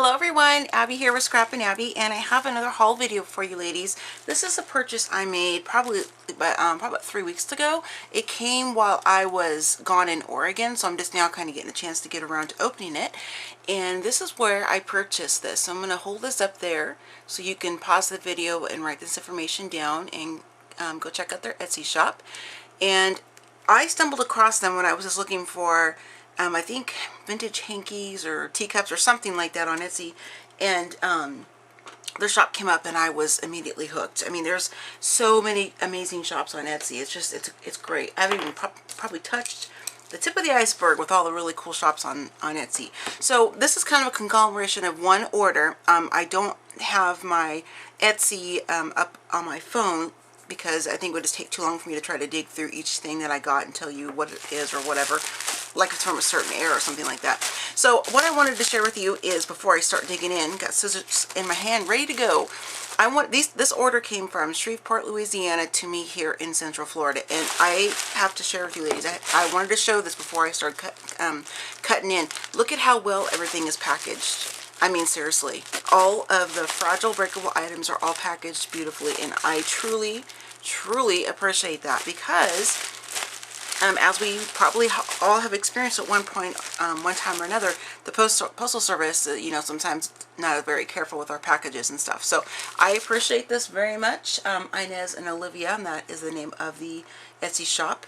Hello everyone, Abby here with ScrappinAbby, and I have another haul video for you ladies. This is a purchase I made probably about 3 weeks ago. It came while I was gone in Oregon, so I'm just now kind of getting a chance to get around to opening it. And this is where I purchased this. So I'm going to hold this up there so you can pause the video and write this information down and go check out their Etsy shop. And I stumbled across them when I was just looking for I think vintage hankies or teacups or something like that on Etsy, and their shop came up and I was immediately hooked. I mean, there's so many amazing shops on Etsy. It's just, it's great. I haven't even probably touched the tip of the iceberg with all the really cool shops on Etsy. So this is kind of a conglomeration of one order. I don't have my Etsy up on my phone because I think it would just take too long for me to try to dig through each thing that I got and tell you what it is or whatever, like it's from a certain era or something like that. So what I wanted to share with you is, before I start digging in, got scissors in my hand ready to go. This order came from Shreveport, Louisiana to me here in Central Florida, and I have to share with you ladies, I wanted to show this before I started cutting in. Look at how well everything is packaged. I mean, seriously, all of the fragile breakable items are all packaged beautifully, and I truly appreciate that, because as we probably all have experienced at one point, one time or another, the postal service, you know, sometimes not very careful with our packages and stuff. So I appreciate this very much. Inez and Olivia, and that is the name of the Etsy shop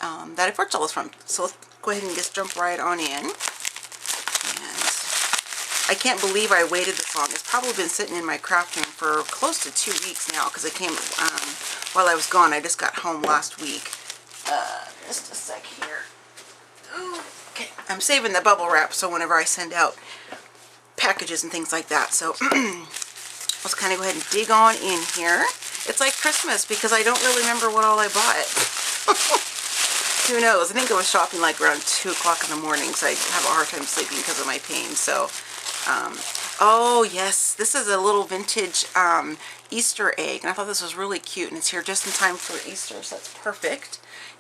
that I purchased all this from. So let's go ahead and just jump right on in. I can't believe I waited this long. It's probably been sitting in my craft room for close to 2 weeks now, because it came while I was gone. I just got home last week. Just a sec here. Ooh, okay, I'm saving the bubble wrap so whenever I send out packages and things like that. So let's kind of go ahead and dig on in here. It's like Christmas because I don't really remember what all I bought. Who knows? I think I was shopping like around 2 o'clock in the morning, so I have a hard time sleeping because of my pain. So oh yes, this is a little vintage Easter egg, and I thought this was really cute, and it's here just in time for Easter, so that's perfect.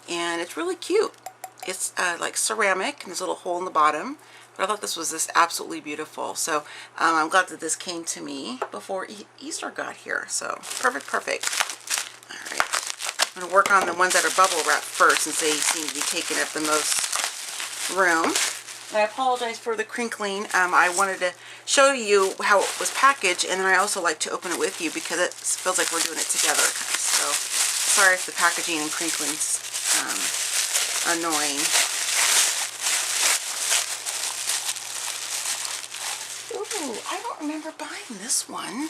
And it's really cute. It's like ceramic, and there's a little hole in the bottom, but I thought this was just absolutely beautiful. So I'm glad that this came to me before Easter got here. So perfect. All right, I'm going to work on the ones that are bubble wrapped first, since they seem to be taking up the most room. And I apologize for the crinkling. I wanted to show you how it was packaged, and then I also like to open it with you because it feels like we're doing it together. So sorry if the packaging and crinkling's annoying. Ooh, I don't remember buying this one.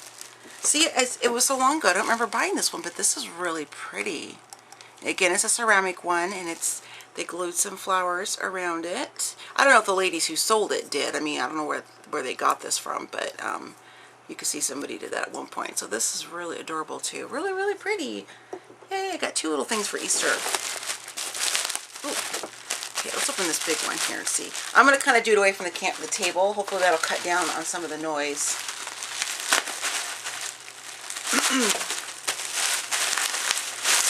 See, it was so long ago, I don't remember buying this one, but this is really pretty. Again, it's a ceramic one, and they glued some flowers around it. I don't know if the ladies who sold it did. I mean, I don't know where they got this from, but you can see somebody did that at one point. So this is really adorable too. Really pretty. Yay, I got 2 little things for Easter. Ooh. Okay, let's open this big one here and see. I'm going to kind of do it away from the table. Hopefully that'll cut down on some of the noise.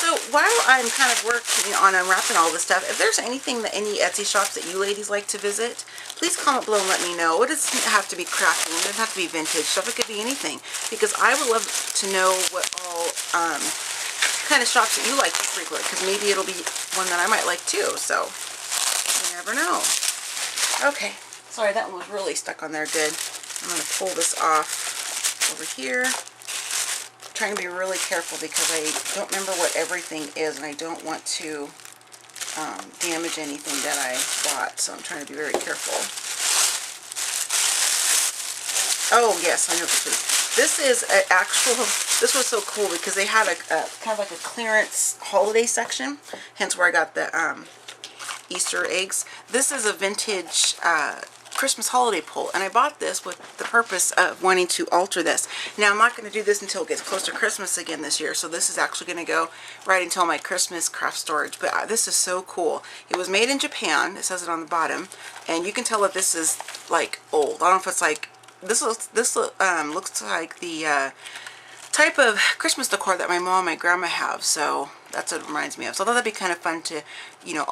So while I'm kind of working on unwrapping all this stuff, if there's anything that any Etsy shops that you ladies like to visit, please comment below and let me know. It doesn't have to be crafting, it doesn't have to be vintage stuff, it could be anything, because I would love to know what all kind of shops that you like to frequent, because maybe it'll be one that I might like too, so you never know. Okay, sorry, that one was really stuck on there good. I'm going to pull this off over here. Trying to be really careful because I don't remember what everything is, and I don't want to damage anything that I bought, so I'm trying to be very careful. Oh yes, I know what this is. This is an actual, this was so cool because they had a kind of like a clearance holiday section, hence where I got the Easter eggs. This is a vintage Christmas holiday pole, and I bought this with the purpose of wanting to alter this. Now I'm not going to do this until it gets close to Christmas again this year, so this is actually going to go right until my Christmas craft storage, but this is so cool. It was made in Japan, it says it on the bottom, and you can tell that this is like old. I don't know if it's like, this looks like the type of Christmas decor that my mom and my grandma have, so that's what it reminds me of. So I thought that'd be kind of fun to, you know,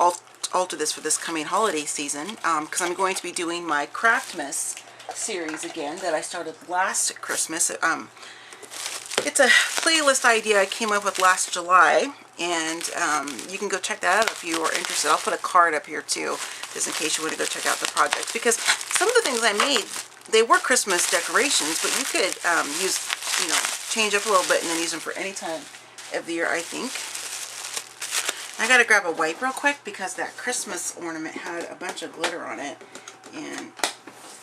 alter this for this coming holiday season, because I'm going to be doing my Craftmas series again that I started last Christmas. It's a playlist idea I came up with last July, and you can go check that out if you are interested. I'll put a card up here too, just in case you want to go check out the project, because some of the things I made, they were Christmas decorations, but you could use, you know, change up a little bit and then use them for any time of the year, I think. I gotta grab a wipe real quick because that Christmas ornament had a bunch of glitter on it, and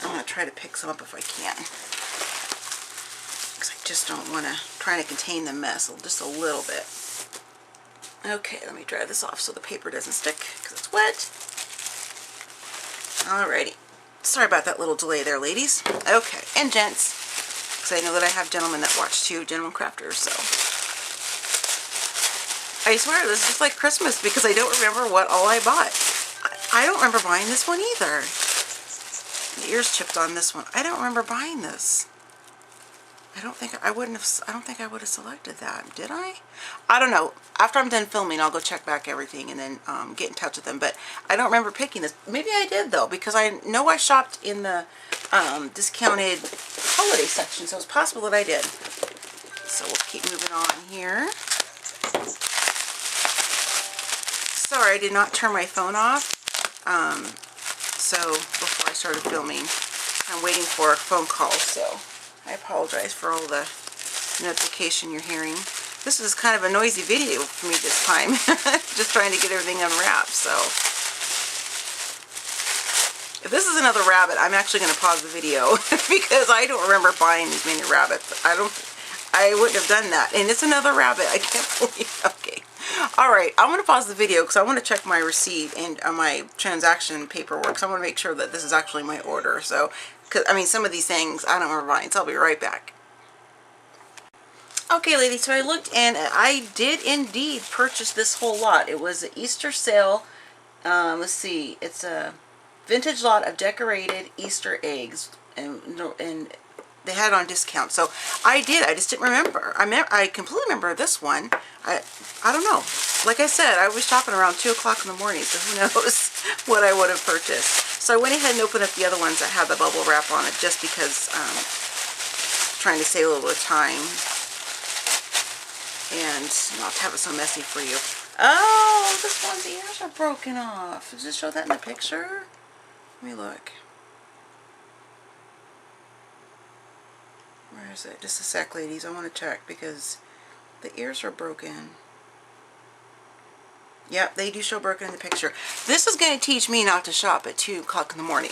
I'm gonna try to pick some up if I can, because I just don't want to try to contain the mess just a little bit. Okay, let me dry this off so the paper doesn't stick because it's wet. Alrighty. Sorry about that little delay there, ladies. Okay, and gents, because I know that I have gentlemen that watch too, gentlemen crafters, so. I swear, this is just like Christmas because I don't remember what all I bought. I don't remember buying this one either. The ears chipped on this one. I don't remember buying this. I don't think I would have selected that, did I? I don't know. After I'm done filming, I'll go check back everything and then get in touch with them. But I don't remember picking this. Maybe I did though, because I know I shopped in the discounted holiday section, so it's possible that I did. So we'll keep moving on here. Sorry, I did not turn my phone off. So before I started filming, I'm waiting for a phone call, so I apologize for all the notification you're hearing. This is kind of a noisy video for me this time. Just trying to get everything unwrapped, so. If this is another rabbit, I'm actually going to pause the video because I don't remember buying these many rabbits. I wouldn't have done that. And it's another rabbit. I can't believe. Okay. Alright, I'm going to pause the video because I want to check my receipt and my transaction paperwork. So I want to make sure that this is actually my order. So, because I mean, some of these things I don't remember buying, so I'll be right back. Okay, ladies, so I looked and I did indeed purchase this whole lot. It was an Easter sale. Let's see, it's a vintage lot of decorated Easter eggs, and they had it on discount. So I just didn't remember. I completely remember this one. I don't know. Like I said, I was shopping around 2 o'clock in the morning, so who knows what I would have purchased. So I went ahead and opened up the other ones that had the bubble wrap on it, just because trying to save a little bit of time and not have it so messy for you. Oh, this one's ears are broken off. Does it show that in the picture? Let me look. Where is it? Just a sec, ladies. I want to check because the ears are broken. Yep, they do show broken in the picture. This is going to teach me not to shop at 2 o'clock in the morning.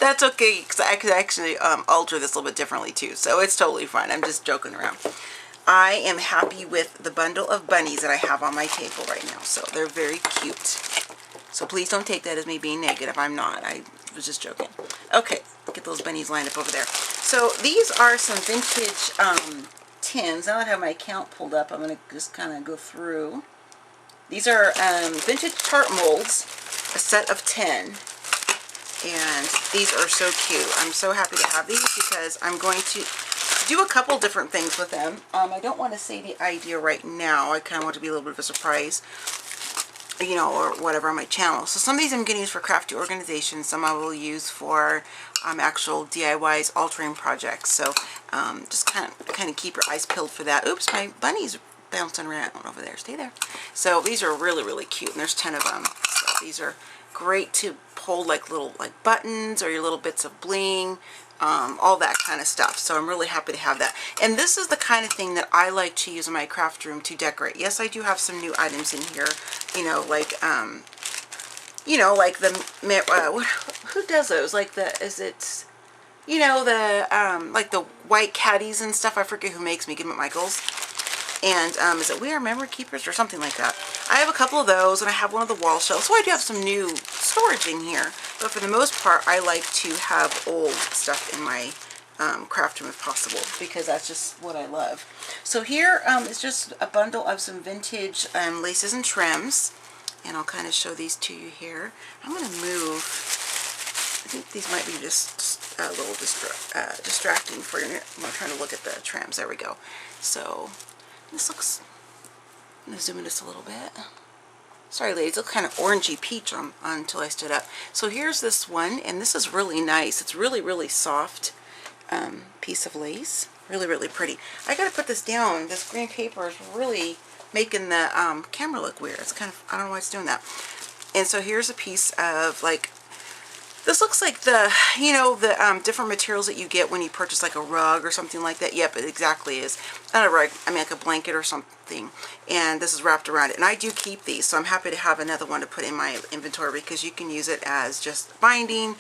That's okay, because I could actually alter this a little bit differently too. So it's totally fine. I'm just joking around. I am happy with the bundle of bunnies that I have on my table right now. So they're very cute. So please don't take that as me being negative. I'm not. I was just joking. Okay, get those bunnies lined up over there. So these are some vintage tins. Now that I have my account pulled up, I'm going to just kind of go through. These are vintage tart molds, a set of 10. And these are so cute. I'm so happy to have these because I'm going to do a couple different things with them. I don't want to say the idea right now. I kind of want to be a little bit of a surprise, you know, or whatever on my channel. So some of these I'm going to use for crafty organizations. Some I will use for actual DIYs, altering projects. So just kind of keep your eyes peeled for that. Oops, my bunny's bouncing around over there. Stay there. So these are really, really cute, and there's 10 of them. So these are great to hold like little buttons or your little bits of bling, all that kind of stuff. So I'm really happy to have that. And this is the kind of thing that I like to use in my craft room to decorate. Yes, I do have some new items in here, you know, like the who does those? Like you know, the like the white caddies and stuff. I forget who makes me. Give them at Michael's. And is it We Are Memory Keepers or something like that? I have a couple of those, and I have one of the wall shelves. So I do have some new storage in here. But for the most part, I like to have old stuff in my craft room if possible, because that's just what I love. So here is just a bundle of some vintage laces and trims. And I'll kind of show these to you here. I'm going to move. I think these might be just a little distracting for you. I'm trying to look at the trims. There we go. So this looks, I'm going to zoom in just a little bit. Sorry ladies, it looked kind of orangey peach until I stood up. So here's this one, and this is really nice. It's really soft piece of lace. Really pretty. I gotta put this down. This green paper is really making the camera look weird. It's kind of, I don't know why it's doing that. And so here's a piece of, like, this looks like the, you know, the different materials that you get when you purchase like a rug or something like that. Yep, it exactly is. Not a rug, I mean like a blanket or something. And this is wrapped around it. And I do keep these, so I'm happy to have another one to put in my inventory because you can use it as just binding,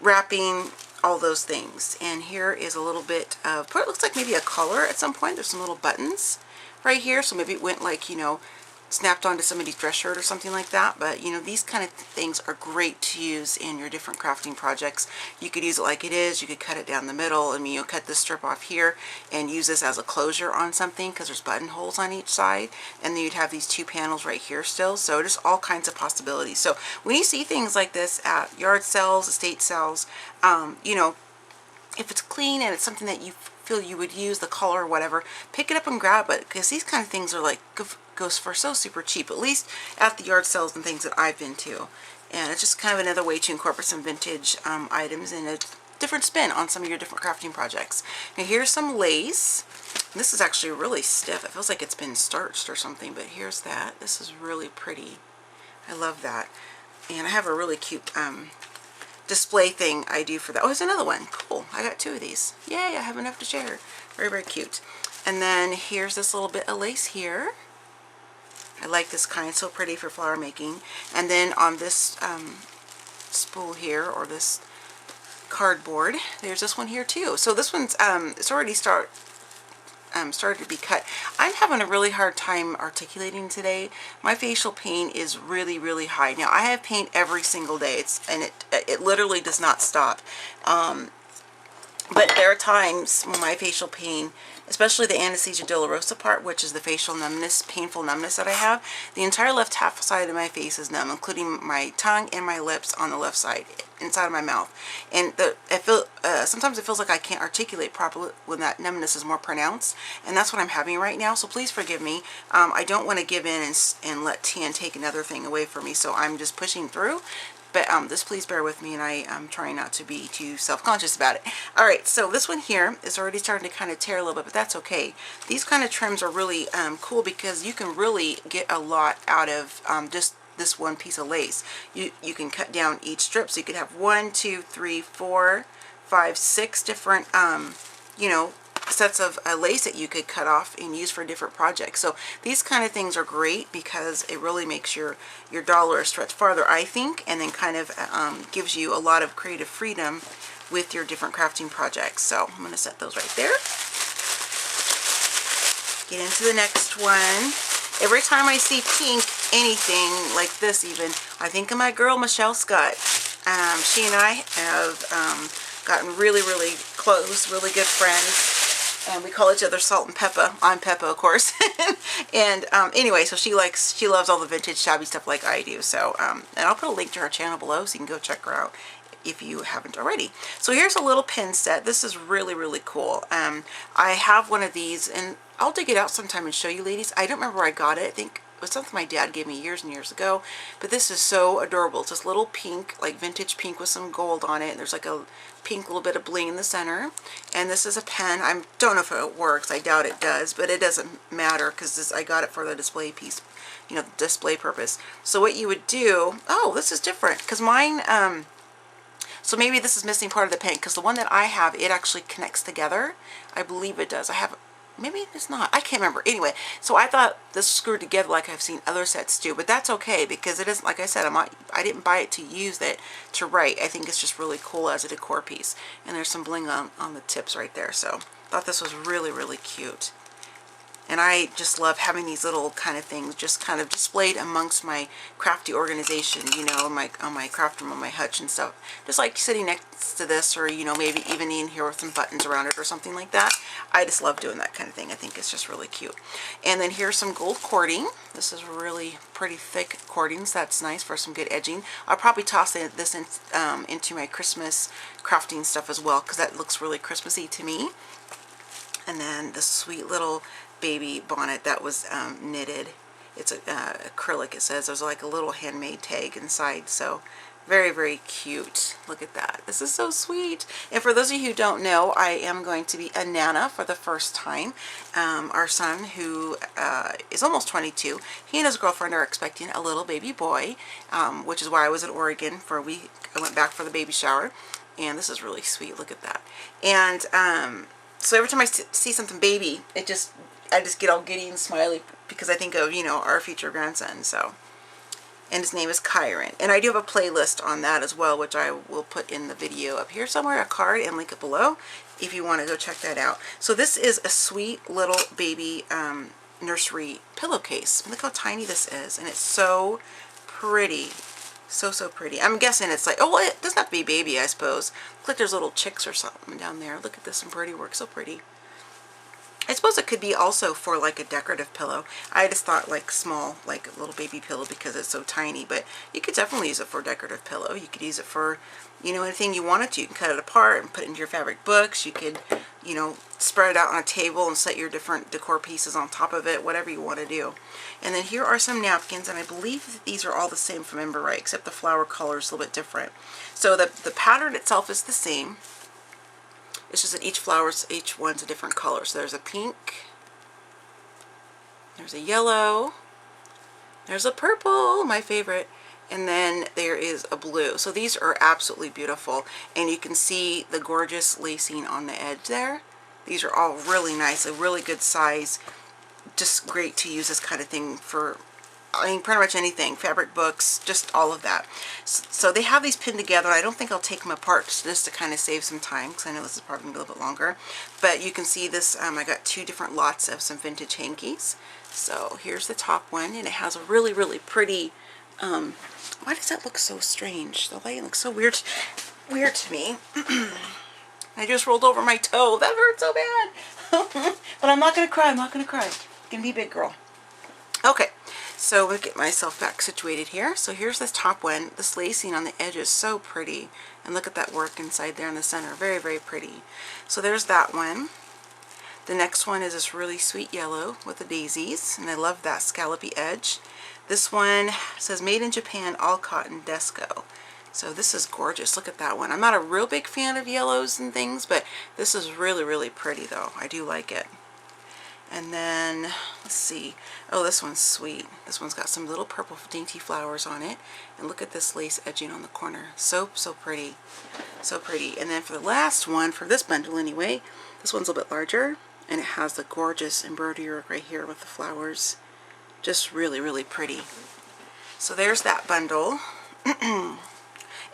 wrapping, all those things. And here is a little bit of, it looks like maybe a collar at some point. There's some little buttons right here, so maybe it went like, you know, snapped onto somebody's dress shirt or something like that. But you know, these kind of things are great to use in your different crafting projects. You could use it like it is. You could cut it down the middle. I mean, you'll cut this strip off here and use this as a closure on something because there's buttonholes on each side, and then you'd have these two panels right here still. So just all kinds of possibilities. So when you see things like this at yard sales, estate sales, you know, if it's clean and it's something that you feel you would use, the color or whatever, pick it up and grab it, because these kind of things are like goes for so super cheap, at least at the yard sales and things that I've been to. And it's just kind of another way to incorporate some vintage items and a different spin on some of your different crafting projects. Now here's some lace. This is actually really stiff. It feels like it's been starched or something, but here's that. This is really pretty. I love that. And I have a really cute display thing I do for that. Oh, there's another one. Cool. I got two of these. Yay, I have enough to share. Very cute. And then here's this little bit of lace here. I like this kind. So pretty for flower making. And then on this spool here, or this cardboard, there's this one here too. So this one's it's already started to be cut. I'm having a really hard time articulating today. My facial pain is really high. Now I have pain every single day. It literally does not stop. But there are times when my facial pain, especially the anesthesia dolorosa part, which is the facial numbness, painful numbness that I have, the entire left half side of my face is numb, including my tongue and my lips on the left side, inside of my mouth. And I feel sometimes it feels like I can't articulate properly when that numbness is more pronounced, and that's what I'm having right now. So please forgive me. I don't want to give in and let tan take another thing away from me, so I'm just pushing through. But just please bear with me, and I'm trying not to be too self-conscious about it. Alright, so this one here is already starting to kind of tear a little bit, but that's okay. These kind of trims are really cool because you can really get a lot out of just this one piece of lace. You can cut down each strip, so you could have 1, 2, 3, 4, 5, 6 different you know, sets of lace that you could cut off and use for different projects. So these kind of things are great because it really makes your dollar stretch farther, I think, and then kind of gives you a lot of creative freedom with your different crafting projects. So I'm going to set those right there. Get into the next one. Every time I see pink, anything like this even, I think of my girl Michelle Scott. She and I have gotten really close, really good friends. And we call each other Salt and Peppa. I'm Peppa, of course. And anyway, so she loves all the vintage shabby stuff like I do. So, and I'll put a link to her channel below so you can go check her out if you haven't already. So here's a little pin set. This is really cool. I have one of these, and I'll dig it out sometime and show you ladies. I don't remember where I got it. I think it was something my dad gave me years and years ago. But this is so adorable. It's this little pink, like vintage pink with some gold on it. And there's like a pink little bit of bling in the center. And this is a pen. I don't know if it works. I doubt it does, but it doesn't matter because I got it for the display piece, you know, display purpose. So what you would do, oh, this is different because mine, so maybe this is missing part of the pen because the one that I have, it actually connects together. I believe it does. I have, maybe it's not. I can't remember. Anyway, so I thought this screwed together like I've seen other sets do, but that's okay because it isn't, like I said, I didn't buy it to use it to write. I think it's just really cool as a decor piece. And there's some bling on the tips right there. So I thought this was really cute. And I just love having these little kind of things just kind of displayed amongst my crafty organization, you know, on my craft room, on my hutch and stuff. Just like sitting next to this, or, you know, maybe even in here with some buttons around it or something like that. I just love doing that kind of thing. I think it's just really cute. And then here's some gold cording. This is really pretty thick cordings. That's nice for some good edging. I'll probably toss this into my Christmas crafting stuff as well because that looks really Christmassy to me. And then the sweet little baby bonnet that was knitted. It's a, acrylic, it says. There's like a little handmade tag inside, so very, very cute. Look at that. This is so sweet. And for those of you who don't know, I am going to be a Nana for the first time. Our son, who is almost 22, he and his girlfriend are expecting a little baby boy, which is why I was in Oregon for a week. I went back for the baby shower, and this is really sweet. Look at that. And so every time I see something baby, I just get all giddy and smiley because I think of, you know, our future grandson. So. And his name is Kyron. And I do have a playlist on that as well, which I will put in the video up here somewhere, a card, and link it below if you want to go check that out. So this is a sweet little baby nursery pillowcase. Look how tiny this is, and it's so pretty. So, so pretty. I'm guessing it's like, oh, well, it doesn't have to be baby, I suppose. Look like there's little chicks or something down there. Look at this embroidery work, so pretty. I suppose it could be also for like a decorative pillow. I just thought like small, like a little baby pillow because it's so tiny, but you could definitely use it for a decorative pillow. You could use it for, you know, anything you wanted to. You can cut it apart and put it into your fabric books. You could, you know, spread it out on a table and set your different decor pieces on top of it, whatever you want to do. And then here are some napkins, and I believe that these are all the same if I remember right, except the flower color is a little bit different. So the pattern itself is the same. It's just that each one's a different color. So there's a pink, there's a yellow, there's a purple, my favorite, and then there is a blue. So these are absolutely beautiful, and you can see the gorgeous lacing on the edge there. These are all really nice, a really good size, just great to use this kind of thing for, I mean, pretty much anything, fabric books, just all of that. So they have these pinned together. I don't think I'll take them apart just to kind of save some time, because I know this is probably going to be a little bit longer. But you can see this, I got two different lots of some vintage hankies. So here's the top one, and it has a really, really pretty, why does that look so strange? The light looks so weird to me. I just rolled over my toe. That hurt so bad. But I'm not going to cry. I'm not going to cry. I'm going to be a big girl. Okay. So I'm going to get myself back situated here. So here's this top one. This lacing on the edge is so pretty. And look at that work inside there in the center. Very, very pretty. So there's that one. The next one is this really sweet yellow with the daisies. And I love that scallopy edge. This one says made in Japan, all cotton desco. So this is gorgeous. Look at that one. I'm not a real big fan of yellows and things, but this is really, really pretty though. I do like it. And then, let's see. Oh, this one's sweet. This one's got some little purple dainty flowers on it. And look at this lace edging on the corner. So, so pretty. So pretty. And then for the last one, for this bundle anyway, this one's a little bit larger. And it has the gorgeous embroidery work right here with the flowers. Just really, really pretty. So there's that bundle.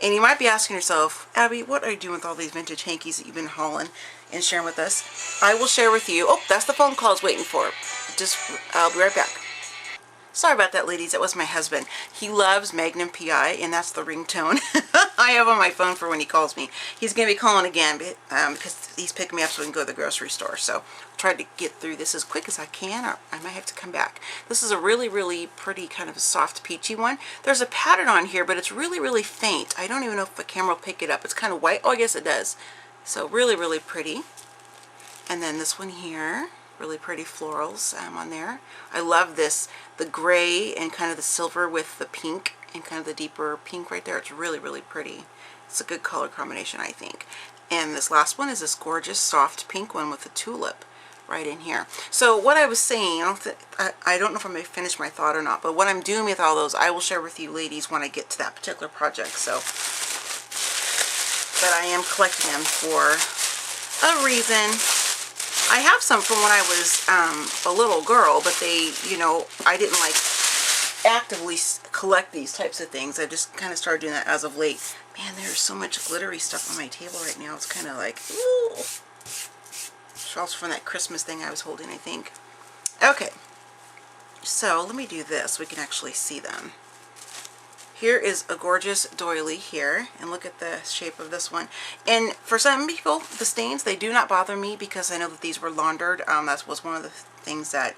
And you might be asking yourself, Abby, what are you doing with all these vintage hankies that you've been hauling and sharing with us? I will share with you. Oh, that's the phone call I was waiting for. I'll be right back. Sorry about that, ladies. That was my husband. He loves Magnum PI, and that's the ringtone I have on my phone for when he calls me. He's going to be calling again because he's picking me up so we can go to the grocery store. So I'll try to get through this as quick as I can, or I might have to come back. This is a really, really pretty kind of soft peachy one. There's a pattern on here, but it's really, really faint. I don't even know if the camera will pick it up. It's kind of white. Oh, I guess it does. So really, really pretty. And then this one here. Really pretty florals on there. I love this, the gray and kind of the silver with the pink and kind of the deeper pink right there. It's really, really pretty. It's a good color combination, I think. And this last one is this gorgeous soft pink one with the tulip right in here. So what I was saying, I don't know if I'm going to finish my thought or not, but what I'm doing with all those, I will share with you ladies when I get to that particular project. So, but I am collecting them for a reason. I have some from when I was a little girl, but they, you know, I didn't like actively collect these types of things. I just kind of started doing that as of late. Man, there's so much glittery stuff on my table right now. It's kind of like, ooh. It's also from that Christmas thing I was holding, I think. Okay, so let me do this. We can actually see them. Here is a gorgeous doily here, and look at the shape of this one. And for some people, the stains, they do not bother me because I know that these were laundered. That was one of the things that,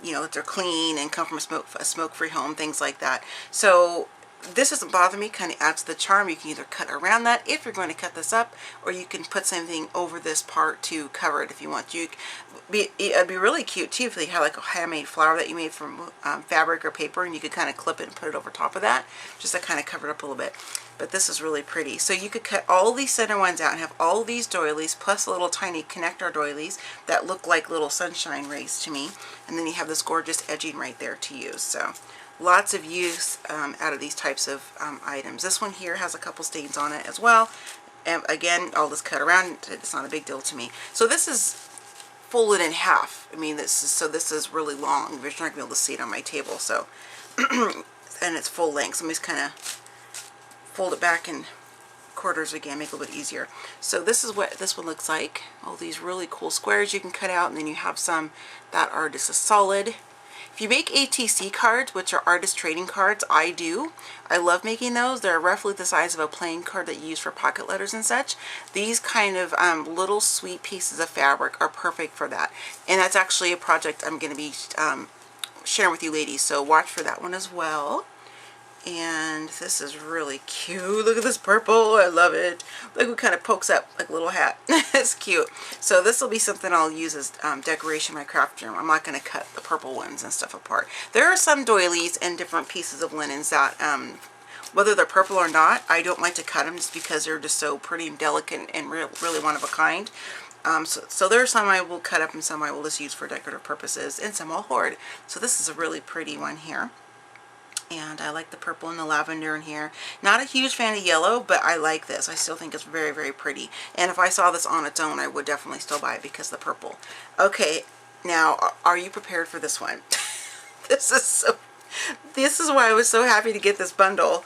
you know, that they're clean and come from a smoke-free home, things like that. So this doesn't bother me, kind of adds to the charm. You can either cut around that if you're going to cut this up, or you can put something over this part to cover it if you want. It'd be really cute too if you had like a handmade flower that you made from fabric or paper, and you could kind of clip it and put it over top of that, just to kind of cover it up a little bit. But this is really pretty. So you could cut all these center ones out and have all these doilies plus little tiny connector doilies that look like little sunshine rays to me. And then you have this gorgeous edging right there to use. So lots of use out of these types of items. This one here has a couple stains on it as well. And again, I'll just cut around. It's not a big deal to me. So this is folded in half. I mean, this is really long. You're not going to be able to see it on my table. So, and it's full length. So I'm just kind of fold it back in quarters again, make it a little bit easier. So this is what this one looks like. All these really cool squares you can cut out, and then you have some that are just a solid. If you make ATC cards, which are artist trading cards, I do. I love making those. They're roughly the size of a playing card that you use for pocket letters and such. These kind of little sweet pieces of fabric are perfect for that. And that's actually a project I'm going to be sharing with you ladies, so watch for that one as well. And this is really cute. Look at this purple. I love it. Look, it kind of pokes up like a little hat. It's cute. So this will be something I'll use as decoration in my craft room. I'm not going to cut the purple ones and stuff apart. There are some doilies and different pieces of linens that, whether they're purple or not, I don't like to cut them just because they're just so pretty and delicate and really one of a kind. So there are some I will cut up and some I will just use for decorative purposes, and some I'll hoard. So this is a really pretty one here. And I like the purple and the lavender in here. Not a huge fan of yellow, but I like this. I still think it's very, very pretty. And if I saw this on its own, I would definitely still buy it because of the purple. Okay, now, are you prepared for this one? This is why I was so happy to get this bundle.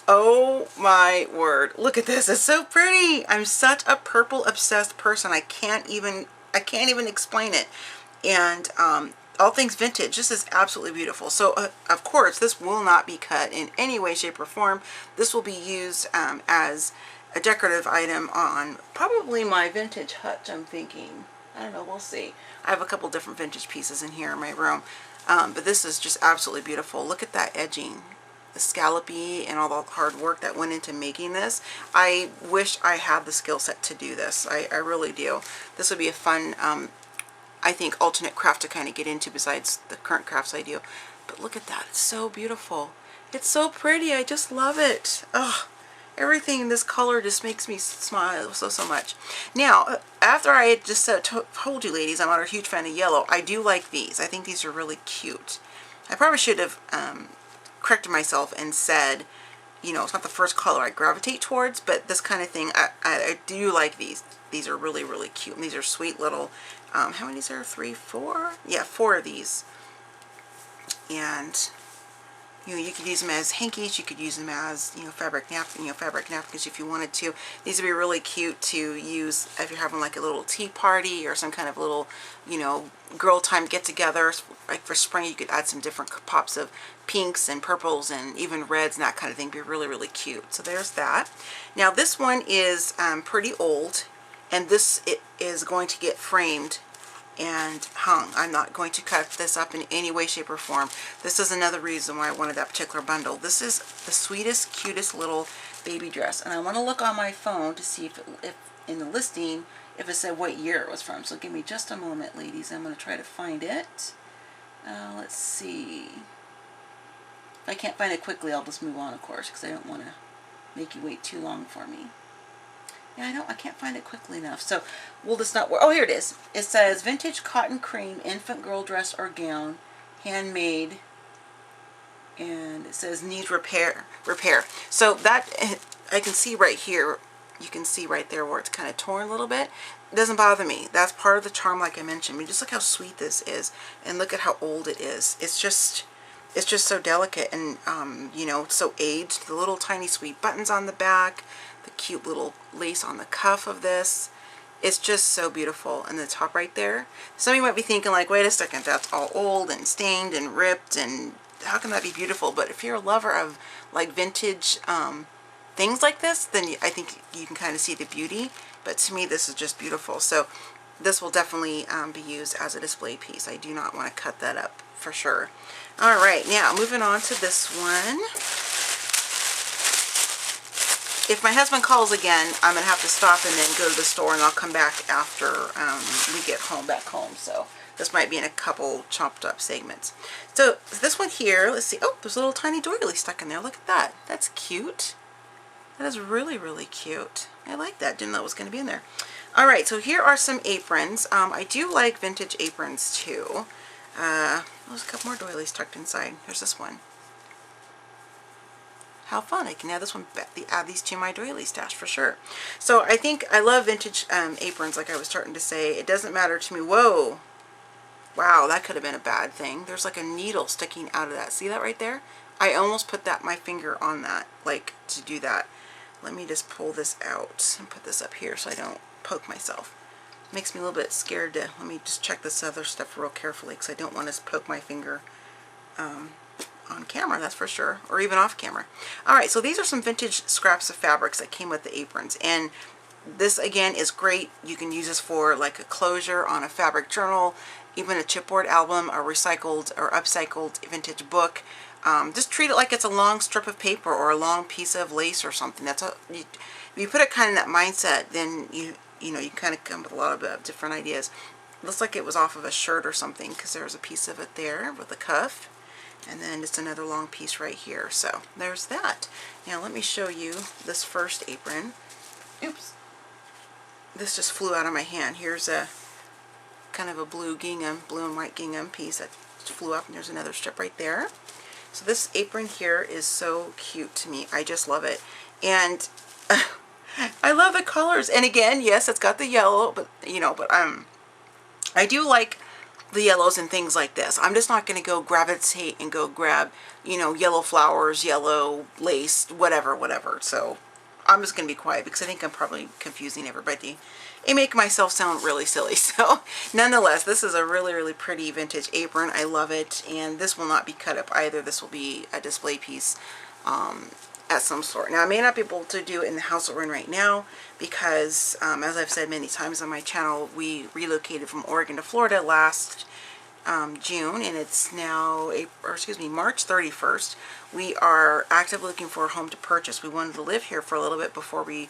Oh my word. Look at this. It's so pretty. I'm such a purple obsessed person. I can't even explain it. And, all things vintage. This is absolutely beautiful. So of course this will not be cut in any way, shape, or form. This will be used as a decorative item on probably my vintage hutch, I'm thinking. I don't know, we'll see. I have a couple different vintage pieces in here in my room, but this is just absolutely beautiful. Look at that edging, the scallopy, and all the hard work that went into making this. I wish I had the skill set to do this. I really do. This would be a fun I think alternate craft to kind of get into besides the current crafts I do. But look at that. It's so beautiful. It's so pretty. I just love it. Oh, everything in this color just makes me smile so much. Now, after I had just told you ladies I'm not a huge fan of yellow, I do like these. I think these are really cute. I probably should have corrected myself and said, you know, it's not the first color I gravitate towards, but this kind of thing, I do like these. These are really, really cute. And these are sweet little, how many is there? 3, 4? Yeah, 4 of these. And, you know, you could use them as hankies. You could use them as, you know, fabric napkins if you wanted to. These would be really cute to use if you're having like a little tea party or some kind of little, you know, girl time get together. Like for spring, you could add some different pops of pinks and purples and even reds and that kind of thing. Be really, really cute. So there's that. Now this one is pretty old, and this is going to get framed and hung. I'm not going to cut this up in any way, shape, or form. This is another reason why I wanted that particular bundle. This is the sweetest, cutest little baby dress, and I want to look on my phone to see if in the listing if it said what year it was from. So give me just a moment, ladies. I'm going to try to find it. Let's see. If I can't find it quickly, I'll just move on, of course, because I don't want to make you wait too long for me. Yeah, I can't find it quickly enough. So we'll just not. Oh, here it is. It says vintage cotton cream infant girl dress or gown, handmade, and it says needs repair. So that I can see right here. You can see right there where it's kind of torn a little bit. It doesn't bother me. That's part of the charm, like I mentioned. I mean, just look how sweet this is, and look at how old it is. It's just so delicate and you know, so aged. The little tiny sweet buttons on the back. The cute little lace on the cuff of this. It's just so beautiful. And the top right there. Some of you might be thinking like, wait a second, that's all old and stained and ripped, and how can that be beautiful? But if you're a lover of like vintage things like this, then I think you can kind of see the beauty. But to me, this is just beautiful. So this will definitely be used as a display piece. I do not want to cut that up for sure. All right, now moving on to this one. if my husband calls again, I'm going to have to stop and then go to the store, and I'll come back after we get back home. So this might be in a couple chopped up segments. So this one here, let's see. Oh, there's a little tiny doily stuck in there. Look at that. That's cute. That is really, really cute. I like that. Didn't know it was going to be in there. All right, so here are some aprons. I do like vintage aprons too. There's a couple more doilies tucked inside. Here's this one. How fun. I can add this one, add these to my doily stash for sure. So I think I love vintage aprons, like I was starting to say. It doesn't matter to me. Whoa. Wow, that could have been a bad thing. There's like a needle sticking out of that. See that right there? I almost put my finger on that, like to do that. Let me just pull this out and put this up here so I don't poke myself. Makes me a little bit scared to, let me just check this other stuff real carefully because I don't want to poke my finger on camera, that's for sure, or even off camera. Alright, so these are some vintage scraps of fabrics that came with the aprons, and this again is great. You can use this for like a closure on a fabric journal, even a chipboard album, a recycled or upcycled vintage book. Just treat it like it's a long strip of paper or a long piece of lace or something. That's if you put it kind of in that mindset, then you know, you kind of come with a lot of different ideas. Looks like it was off of a shirt or something because there's a piece of it there with a cuff. And then just another long piece right here. So there's that. Now let me show you this first apron. Oops. This just flew out of my hand. Here's a kind of a blue gingham, blue and white gingham piece that flew up, and there's another strip right there. So this apron here is so cute to me. I just love it. And I love the colors. And again, yes, it's got the yellow, but you know, but I do like the yellows and things like this. I'm just not going to go gravitate and go grab, you know, yellow flowers, yellow lace, whatever. So I'm just going to be quiet because I think I'm probably confusing everybody and make myself sound really silly. So nonetheless, this is a really, really pretty vintage apron. I love it. And this will not be cut up either. This will be a display piece at some sort. Now, I may not be able to do it in the house that we're in right now because, as I've said many times on my channel, we relocated from Oregon to Florida last June, and it's now March 31st. We are actively looking for a home to purchase. We wanted to live here for a little bit before we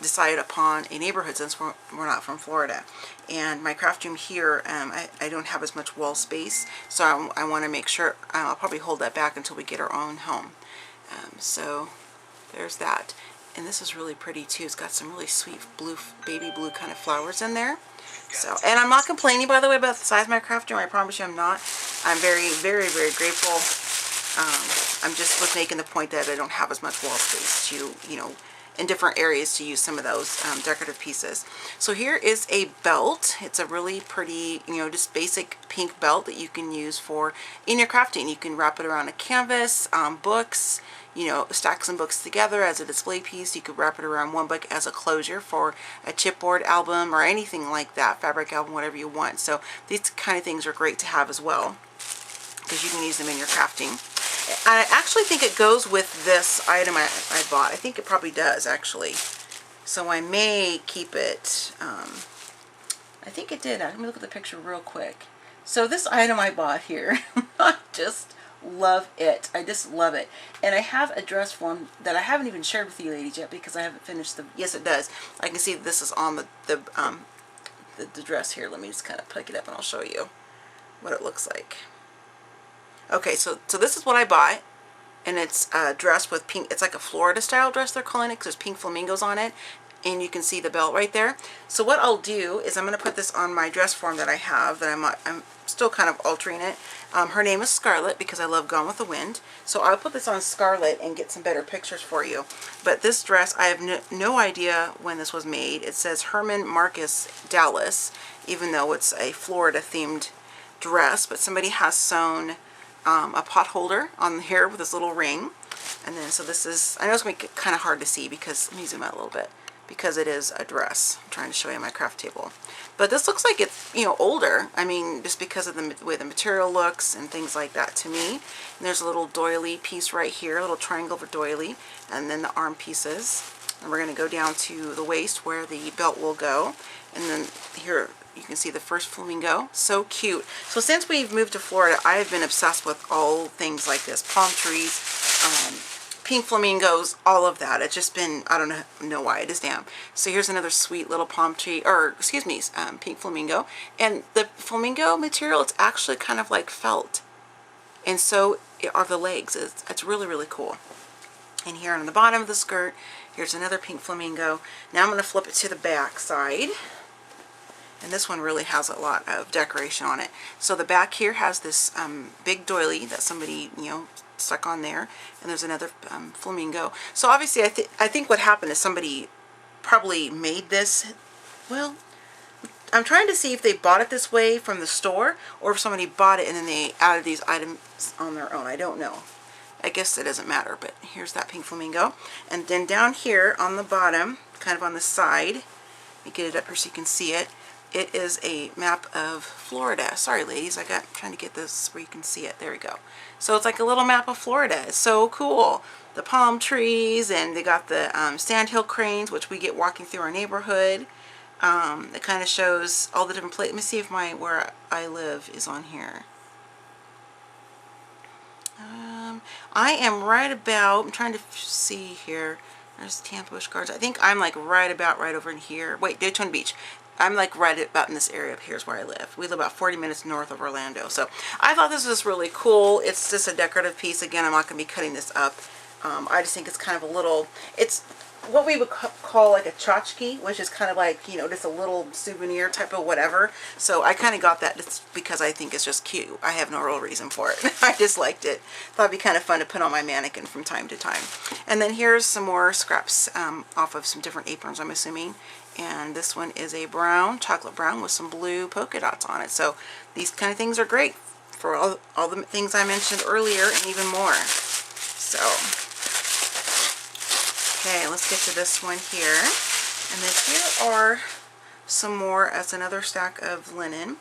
decided upon a neighborhood, since we're not from Florida. And my craft room here, I don't have as much wall space, so I want to make sure I'll probably hold that back until we get our own home. So there's that. And this is really pretty too. It's got some really sweet blue, baby blue kind of flowers in there. So, and I'm not complaining, by the way, about the size of my craft room. I promise you I'm not. I'm very, very, very grateful. I'm just making the point that I don't have as much wall space to, you know, in different areas to use some of those decorative pieces. So here is a belt. It's a really pretty, you know, just basic pink belt that you can use for in your crafting. You can wrap it around a canvas, books, you know, stack some books together as a display piece. You could wrap it around one book as a closure for a chipboard album or anything like that, fabric album, whatever you want. So these kind of things are great to have as well because you can use them in your crafting. I actually think it goes with this item I bought. I think it probably does, actually. So I may keep it. I think it did. Let me look at the picture real quick. So this item I bought here, I just love it. I just love it. And I have a dress form that I haven't even shared with you ladies yet because I haven't finished the... Yes, it does. I can see this is on the dress here. Let me just kind of pick it up and I'll show you what it looks like. Okay, so this is what I bought, and it's a dress with pink. It's like a Florida style dress they're calling it because there's pink flamingos on it, and you can see the belt right there. So what I'll do is I'm going to put this on my dress form that I have that I'm still kind of altering it. Her name is Scarlett because I love Gone with the Wind. So I'll put this on Scarlett and get some better pictures for you. But this dress, I have no idea when this was made. It says Herman Marcus Dallas, even though it's a Florida themed dress, but somebody has sewn a pot holder on here with this little ring. And then, so this is, I know it's going to be kind of hard to see because, let me zoom out a little bit, because it is a dress. I'm trying to show you my craft table. But this looks like it's, you know, older. I mean, just because of the way the material looks and things like that to me. And there's a little doily piece right here, a little triangle for doily, and then the arm pieces. And we're going to go down to the waist where the belt will go. And then here, you can see the first flamingo. So cute. So since we've moved to Florida, I have been obsessed with all things like this. Palm trees, pink flamingos, all of that. It's just been, I don't know why, it is damp. So here's another sweet little palm tree, or excuse me, pink flamingo. And the flamingo material, it's actually kind of like felt. And so are the legs. It's really, really cool. And here on the bottom of the skirt, here's another pink flamingo. Now I'm going to flip it to the back side. And this one really has a lot of decoration on it. So the back here has this big doily that somebody, you know, stuck on there. And there's another flamingo. So obviously I think what happened is somebody probably made this. Well, I'm trying to see if they bought it this way from the store, or if somebody bought it and then they added these items on their own. I don't know. I guess it doesn't matter, but here's that pink flamingo. And then down here on the bottom, kind of on the side, let me get it up here so you can see it. It is a map of Florida. Sorry, ladies, I'm trying to get this where you can see it. There we go. So it's like a little map of Florida. It's so cool. The palm trees, and they got the sandhill cranes, which we get walking through our neighborhood. It kind of shows all the different places. Let me see if where I live is on here. I am right about, I'm trying to see here. There's Tampa Bush Gardens. I think I'm like right over in here. Wait, Daytona Beach. I'm like right about in this area up here is where I live. We live about 40 minutes north of Orlando. So I thought this was really cool. It's just a decorative piece. Again, I'm not going to be cutting this up. I just think it's kind of a little, it's what we would call like a tchotchke, which is kind of like, you know, just a little souvenir type of whatever. So I kind of got that just because I think it's just cute. I have no real reason for it. I just liked it. Thought it'd be kind of fun to put on my mannequin from time to time. And then here's some more scraps off of some different aprons, I'm assuming. And this one is a brown, chocolate brown with some blue polka dots on it. So these kind of things are great for all the things I mentioned earlier and even more. So, okay, let's get to this one here. And then here are some more as another stack of linen.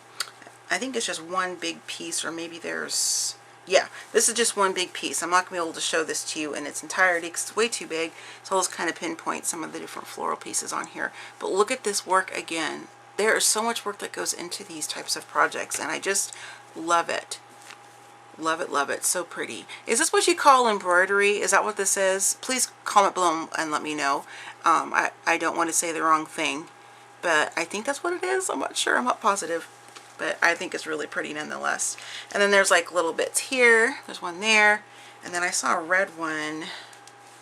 I think it's just one big piece, or maybe there's, yeah, this is just one big piece. I'm not going to be able to show this to you in its entirety because it's way too big. So I'll just kind of pinpoint some of the different floral pieces on here. But look at this work again. There is so much work that goes into these types of projects, and I just love it. Love it, love it. So pretty. Is this what you call embroidery? Is that what this is? Please comment below and let me know. I don't want to say the wrong thing, but I think that's what it is. I'm not sure. I'm not positive. But I think it's really pretty nonetheless. And then there's like little bits here. There's one there. And then I saw a red one.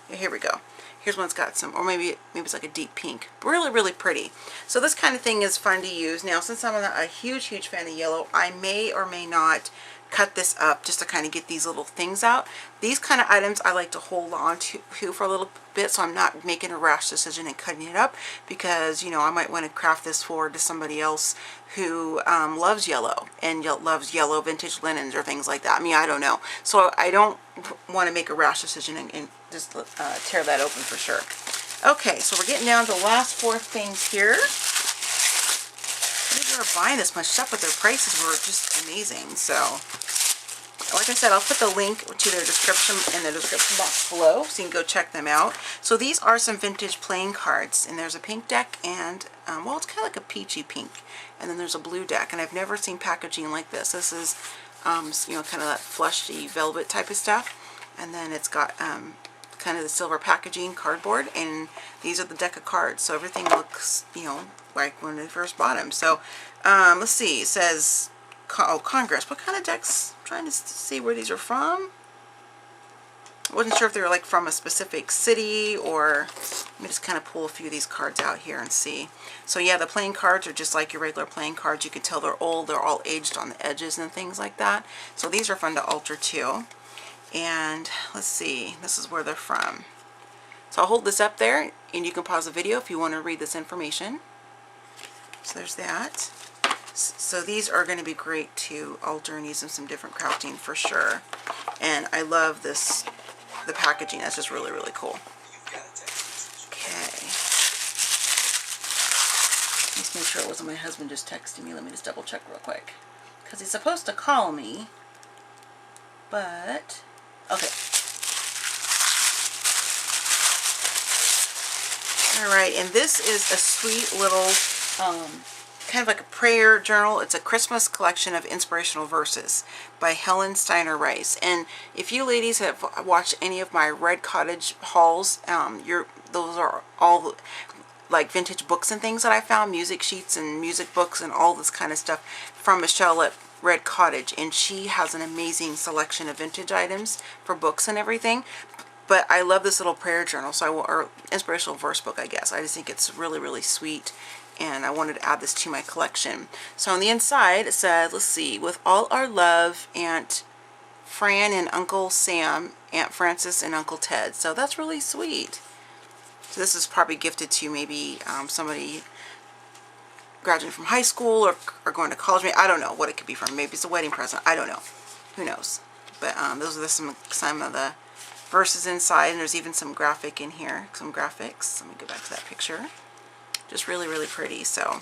Yeah, here we go. Here's one that's got some, or maybe it's like a deep pink. Really, really pretty. So this kind of thing is fun to use. Now, since I'm a huge, huge fan of yellow, I may or may not cut this up just to kind of get these little things out. These kind of items I like to hold on to for a little bit, so I'm not making a rash decision and cutting it up, because, you know, I might want to craft this forward to somebody else who loves yellow and loves yellow vintage linens or things like that. I mean, I don't know. So I don't want to make a rash decision and just tear that open for sure. Okay, so we're getting down to the last 4 things here. People are buying this much stuff, but their prices were just amazing. So, like I said, I'll put the link to their description in the description box below, so you can go check them out. So these are some vintage playing cards, and there's a pink deck, and well, it's kind of like a peachy pink, and then there's a blue deck. And I've never seen packaging like this. This is, you know, kind of that flushy velvet type of stuff, and then it's got kind of the silver packaging cardboard, and these are the deck of cards. So everything looks, you know, like when they first bought them. So let's see, it says, oh, Congress. What kind of decks? I'm trying to see where these are from. I wasn't sure if they were like from a specific city, or let me just kind of pull a few of these cards out here and see. So yeah, the playing cards are just like your regular playing cards. You can tell they're old. They're all aged on the edges and things like that. So these are fun to alter too. And let's see, this is where they're from. So I'll hold this up there, and you can pause the video if you want to read this information. So there's that. So these are going to be great to alter and use in some different crafting for sure. And I love this, the packaging. That's just really, really cool. Okay. Let's make sure it wasn't my husband just texting me. Let me just double check real quick, because he's supposed to call me. But, okay. Alright, and this is a sweet little kind of like a prayer journal. It's a Christmas collection of inspirational verses by Helen Steiner Rice. And if you ladies have watched any of my Red Cottage hauls, those are all like vintage books and things that I found, music sheets and music books and all this kind of stuff from Michelle at Red Cottage, and she has an amazing selection of vintage items for books and everything. But I love this little prayer journal, or inspirational verse book, I guess. I just think it's really, really sweet, and I wanted to add this to my collection. So on the inside it says, let's see, with all our love, Aunt Fran and Uncle Sam, Aunt Frances and Uncle Ted. So that's really sweet. So this is probably gifted to maybe somebody graduating from high school or going to college. Maybe, I don't know what it could be from. Maybe it's a wedding present. I don't know. Who knows? But those are some of the verses inside, and there's even some graphic in here. Some graphics. Let me go back to that picture. Just really, really pretty. So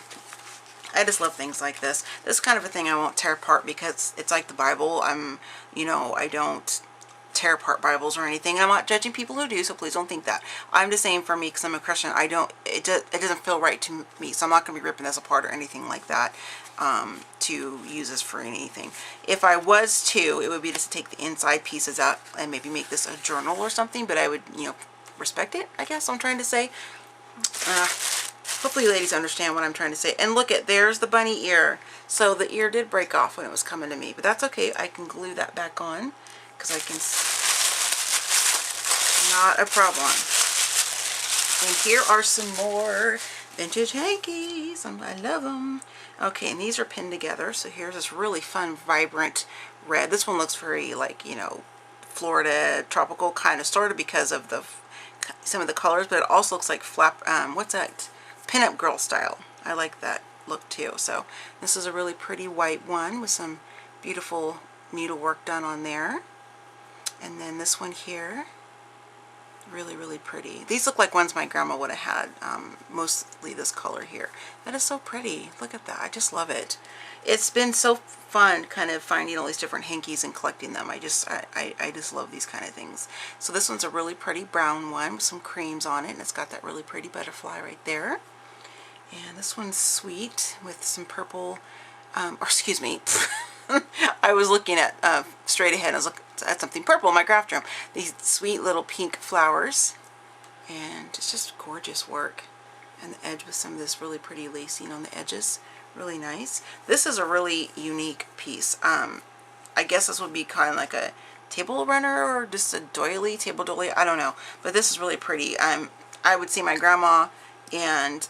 I just love things like this. This is kind of a thing I won't tear apart because it's like the Bible. I don't tear apart Bibles or anything. I'm not judging people who do, so please don't think that. I'm just saying for me, because I'm a Christian, it doesn't feel right to me, so I'm not going to be ripping this apart or anything like that to use this for anything. If I was to, it would be just to take the inside pieces out and maybe make this a journal or something, but I would, respect it, I guess I'm trying to say. Hopefully you ladies understand what I'm trying to say. And look there's the bunny ear. So the ear did break off when it was coming to me, but that's okay. I can glue that back on because I can, not a problem. And here are some more vintage hankies. I love them. Okay, and these are pinned together. So here's this really fun, vibrant red. This one looks very like, Florida tropical kind of, sort of, because of some of the colors, but it also looks like what's that? Pinup girl style. I like that look too. So this is a really pretty white one with some beautiful needlework done on there. And then this one here, really, really pretty. These look like ones my grandma would have had, mostly this color here. That is so pretty. Look at that. I just love it. It's been so fun kind of finding all these different hankies and collecting them. I just love these kind of things. So this one's a really pretty brown one with some creams on it, and it's got that really pretty butterfly right there. And this one's sweet with some purple, or excuse me, I was looking at straight ahead. I was looking at something purple in my craft room. These sweet little pink flowers, and it's just gorgeous work. And the edge with some of this really pretty lacing on the edges, really nice. This is a really unique piece. I guess this would be kind of like a table runner or just a doily, table doily. I don't know, but this is really pretty. I would see my grandma and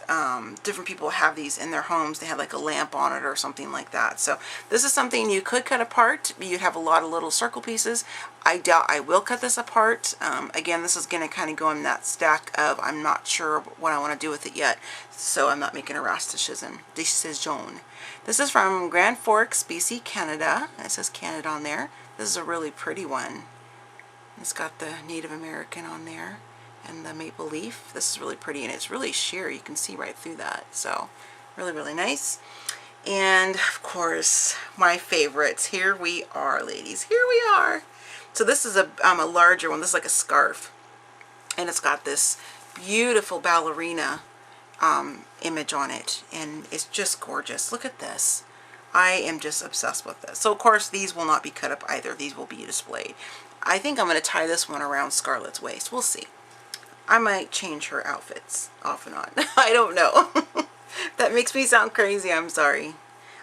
different people have these in their homes. They have like a lamp on it or something like that. So this is something you could cut apart. You'd have a lot of little circle pieces. I doubt I will cut this apart. Again, this is going to kind of go in that stack of I'm not sure what I want to do with it yet, so I'm not making a rash decision. This is from Grand Forks, BC, Canada. It says Canada on there. This is a really pretty one. It's got the Native American on there and the maple leaf. This is really pretty, and it's really sheer. You can see right through that. So really, really nice. And of course, my favorites. Here we are, ladies. Here we are. So this is a larger one. This is like a scarf, and it's got this beautiful ballerina image on it, and it's just gorgeous. Look at this. I am just obsessed with this. So of course these will not be cut up either. These will be displayed. I think I'm going to tie this one around Scarlett's waist. We'll see. I might change her outfits off and on. I don't know. That makes me sound crazy. I'm sorry.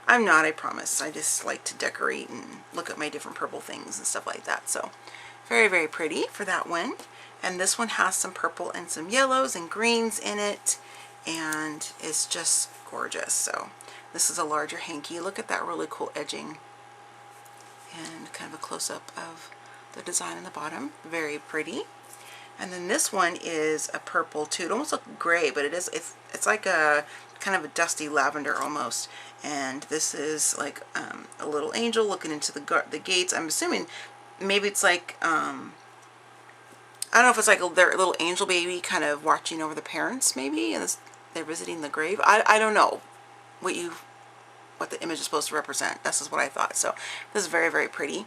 I'm not, I promise. I just like to decorate and look at my different purple things and stuff like that. So very, very pretty for that one. And this one has some purple and some yellows and greens in it, and it's just gorgeous. So this is a larger hanky. Look at that really cool edging and kind of a close-up of the design on the bottom. Very pretty. And then this one is a purple too. It almost looks gray, but it's like a kind of a dusty lavender almost. And this is like a little angel looking into the gates. I'm assuming maybe it's like I don't know if it's like their little angel baby kind of watching over the parents, maybe, and they're visiting the grave. I don't know what the image is supposed to represent. This is what I thought. So this is very, very pretty.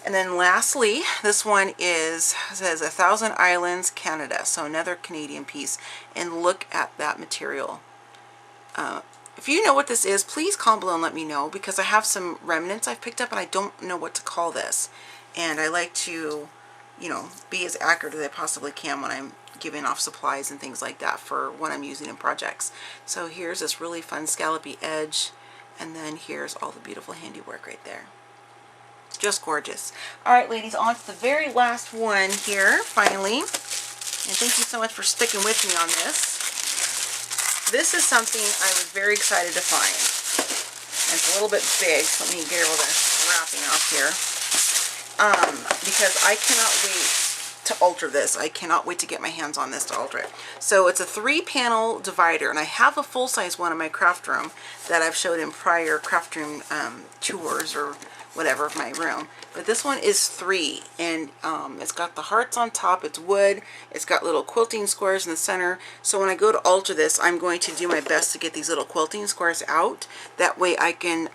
And then lastly, this one says 1,000 Islands, Canada. So another Canadian piece. And look at that material. if you know what this is, please comment below and let me know, because I have some remnants I've picked up and I don't know what to call this. And I like to, you know, be as accurate as I possibly can when I'm giving off supplies and things like that for what I'm using in projects. So here's this really fun scallopy edge, and then here's all the beautiful handiwork right there. Just gorgeous. Alright ladies, on to the very last one here, finally. And thank you so much for sticking with me on this. This is something I was very excited to find. And it's a little bit big, so let me get all the wrapping off here. Because I cannot wait to alter this. I cannot wait to get my hands on this to alter it. So it's a 3-panel divider, and I have a full-size one in my craft room that I've showed in prior craft room tours or whatever of my room. But this one is 3, and it's got the hearts on top. It's wood. It's got little quilting squares in the center. So when I go to alter this, I'm going to do my best to get these little quilting squares out. That way I can,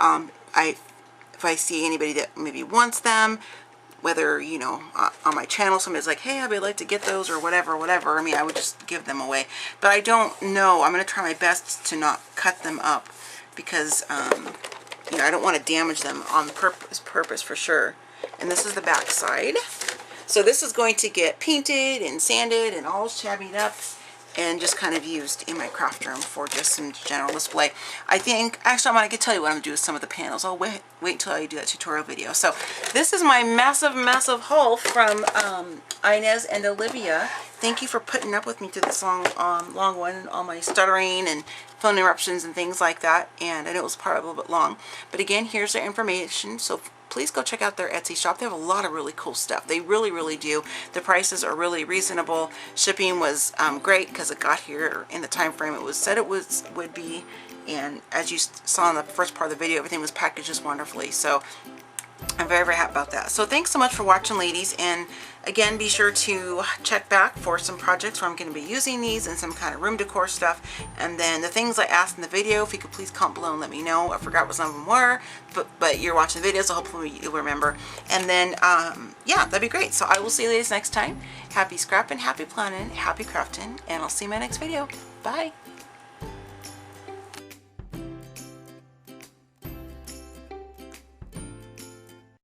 if I see anybody that maybe wants them, whether, you know, on my channel somebody's like, hey, Abby, I'd like to get those, or whatever, I mean, I would just give them away. But I don't know. I'm going to try my best to not cut them up, because you know, I don't want to damage them on purpose for sure. And this is the back side. So this is going to get painted and sanded and all shabbied up and just kind of used in my craft room for just some general display. I think, actually, I can tell you what I'm going to do with some of the panels. I'll wait until I do that tutorial video. So this is my massive haul from Inez and Olivia. Thank you for putting up with me through this long one, all my stuttering and phone interruptions and things like that. And I know it was probably a little bit long. But again, here's their information. So please go check out their Etsy shop. They have a lot of really cool stuff. They really do. The prices are really reasonable. Shipping was great because it got here in the time frame it was said it would be. And as you saw in the first part of the video, everything was packaged just wonderfully. So I'm very happy about that. So thanks so much for watching, ladies. And again, be sure to check back for some projects where I'm going to be using these and some kind of room decor stuff. And then the things I asked in the video, if you could please comment below and let me know. I forgot what some of them were, but you're watching the video, so hopefully you'll remember. And then, yeah, that'd be great. So I will see you ladies next time. Happy scrapping, happy planning, happy crafting, and I'll see you in my next video. Bye.